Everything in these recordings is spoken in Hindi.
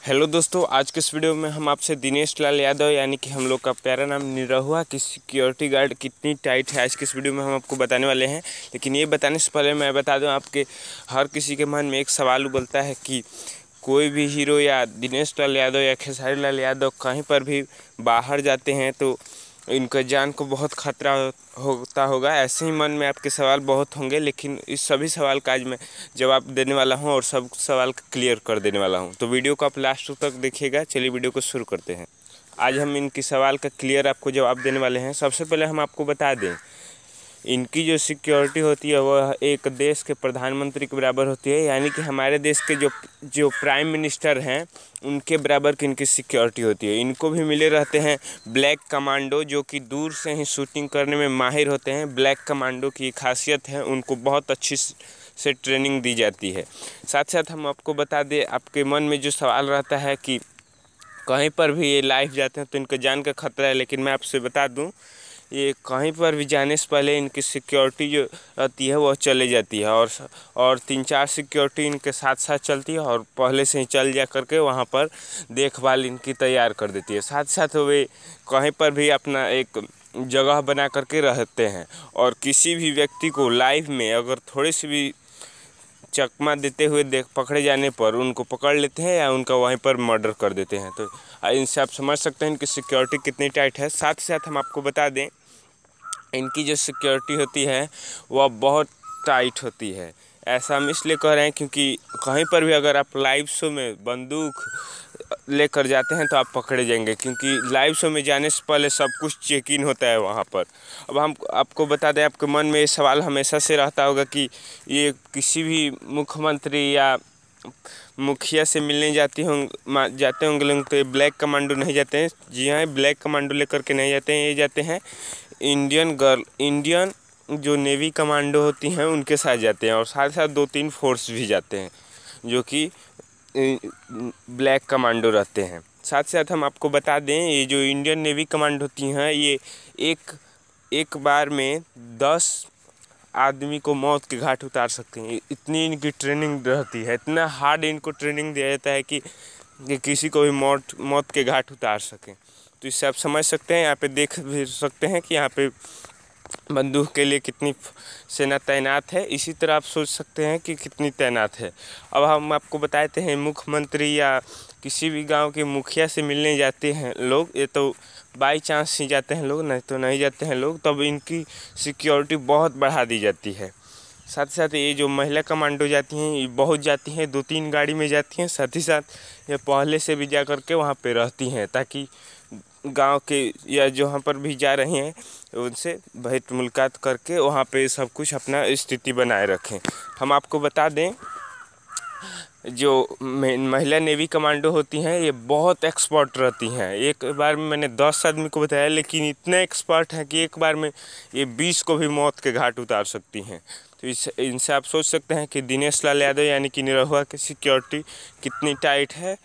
हेलो दोस्तों, आज के इस वीडियो में हम आपसे दिनेश लाल यादव यानी कि हम लोग का प्यारा नाम निरहुआ की सिक्योरिटी गार्ड कितनी टाइट है, आज के इस वीडियो में हम आपको बताने वाले हैं। लेकिन ये बताने से पहले मैं बता दूं, आपके हर किसी के मन में एक सवाल उबलता है कि कोई भी हीरो या दिनेश लाल यादव या खेसारी लाल यादव कहीं पर भी बाहर जाते हैं तो इनका जान को बहुत खतरा होता होगा। ऐसे ही मन में आपके सवाल बहुत होंगे, लेकिन इस सभी सवाल का आज मैं जवाब देने वाला हूं और सब सवाल क्लियर कर देने वाला हूं। तो वीडियो को आप लास्ट तक देखिएगा। चलिए वीडियो को शुरू करते हैं। आज हम इनकी सवाल का क्लियर आपको जवाब देने वाले हैं। सबसे पहले हम आपको बता दें, इनकी जो सिक्योरिटी होती है वह एक देश के प्रधानमंत्री के बराबर होती है, यानी कि हमारे देश के जो प्राइम मिनिस्टर हैं उनके बराबर की इनकी सिक्योरिटी होती है। इनको भी मिले रहते हैं ब्लैक कमांडो, जो कि दूर से ही शूटिंग करने में माहिर होते हैं। ब्लैक कमांडो की खासियत है, उनको बहुत अच्छी से ट्रेनिंग दी जाती है। साथ साथ हम आपको बता दें, आपके मन में जो सवाल रहता है कि कहीं पर भी ये लाइव जाते हैं तो इनका जान का खतरा है, लेकिन मैं आपसे बता दूं, ये कहीं पर भी जाने से पहले इनकी सिक्योरिटी जो रहती है वह चले जाती है और 3-4 सिक्योरिटी इनके साथ साथ चलती है और पहले से ही चल जा करके वहाँ पर देखभाल इनकी तैयार कर देती है। साथ साथ वे कहीं पर भी अपना एक जगह बना करके रहते हैं और किसी भी व्यक्ति को लाइव में अगर थोड़ी सी भी चकमा देते हुए पकड़े जाने पर उनको पकड़ लेते हैं या उनका वहीं पर मर्डर कर देते हैं। तो इनसे आप समझ सकते हैं इनकी सिक्योरिटी कितनी टाइट है। साथ ही साथ हम आपको बता दें, इनकी जो सिक्योरिटी होती है वह बहुत टाइट होती है। ऐसा हम इसलिए कह रहे हैं क्योंकि कहीं पर भी अगर आप लाइव शो में बंदूक लेकर जाते हैं तो आप पकड़े जाएंगे, क्योंकि लाइव शो में जाने से पहले सब कुछ चेक इन होता है वहाँ पर। अब हम आपको बता दें, आपके मन में ये सवाल हमेशा से रहता होगा कि ये किसी भी मुख्यमंत्री या मुखिया से मिलने जाते होंगे लोग, तो ये ब्लैक कमांडो नहीं जाते हैं। जी हाँ, ब्लैक कमांडो लेकर के नहीं जाते हैं, ये जाते हैं इंडियन जो नेवी कमांडो होती हैं उनके साथ जाते हैं, और साथ साथ 2-3 फोर्स भी जाते हैं जो कि ब्लैक कमांडो रहते हैं। साथ साथ हम आपको बता दें, ये जो इंडियन नेवी कमांडो होती हैं ये एक बार में 10 आदमी को मौत के घाट उतार सकते हैं। इतनी इनकी ट्रेनिंग रहती है, इतना हार्ड इनको ट्रेनिंग दिया जाता है कि किसी को भी मौत के घाट उतार सकें। तो इससे आप समझ सकते हैं, यहाँ पे देख भी सकते हैं कि यहाँ पे बंदूक के लिए कितनी सेना तैनात है। इसी तरह आप सोच सकते हैं कि कितनी तैनात है। अब हम आपको बताते हैं, मुख्यमंत्री या किसी भी गांव के मुखिया से मिलने जाते हैं लोग, ये तो बाई चांस ही जाते हैं लोग, नहीं तो नहीं जाते हैं लोग, तब इनकी सिक्योरिटी बहुत बढ़ा दी जाती है। साथ ही साथ ये जो महिला कमांडो जाती हैं ये बहुत जाती हैं, 2-3 गाड़ी में जाती हैं। साथ ही साथ ये पहले से भी जा कर के वहाँ पे रहती हैं, ताकि गांव के या जहाँ पर भी जा रहे हैं उनसे भेंट मुलाकात करके वहाँ पे सब कुछ अपना स्थिति बनाए रखें। हम आपको बता दें, जो महिला नेवी कमांडो होती हैं ये बहुत एक्सपर्ट रहती हैं। एक बार में मैंने 10 आदमी को बताया, लेकिन इतने एक्सपर्ट हैं कि एक बार में ये 20 को भी मौत के घाट उतार सकती हैं। तो इनसे आप सोच सकते हैं कि दिनेश लाल यादव यानी कि निरहुआ की सिक्योरिटी कितनी टाइट है।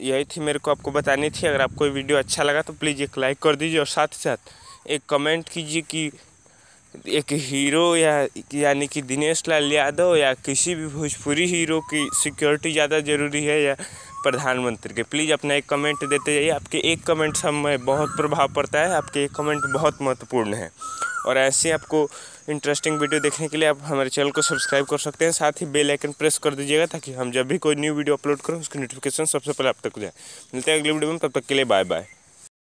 यही थी मेरे को आपको बतानी थी। अगर आपको वीडियो अच्छा लगा तो प्लीज़ एक लाइक कर दीजिए और साथ ही साथ एक कमेंट कीजिए कि एक हीरो यानी कि दिनेश लाल यादव या किसी भी भोजपुरी हीरो की सिक्योरिटी ज़्यादा ज़रूरी है या प्रधानमंत्री के। प्लीज़ अपना एक कमेंट देते जाइए। आपके एक कमेंट से हमें बहुत प्रभाव पड़ता है, आपके एक कमेंट बहुत महत्वपूर्ण है। और ऐसे आपको इंटरेस्टिंग वीडियो देखने के लिए आप हमारे चैनल को सब्सक्राइब कर सकते हैं। साथ ही बेल आइकन प्रेस कर दीजिएगा, ताकि हम जब भी कोई न्यू वीडियो अपलोड करें उसकी नोटिफिकेशन सबसे पहले आप तक जाए। मिलते हैं अगले वीडियो में, तब तक के लिए बाय बाय।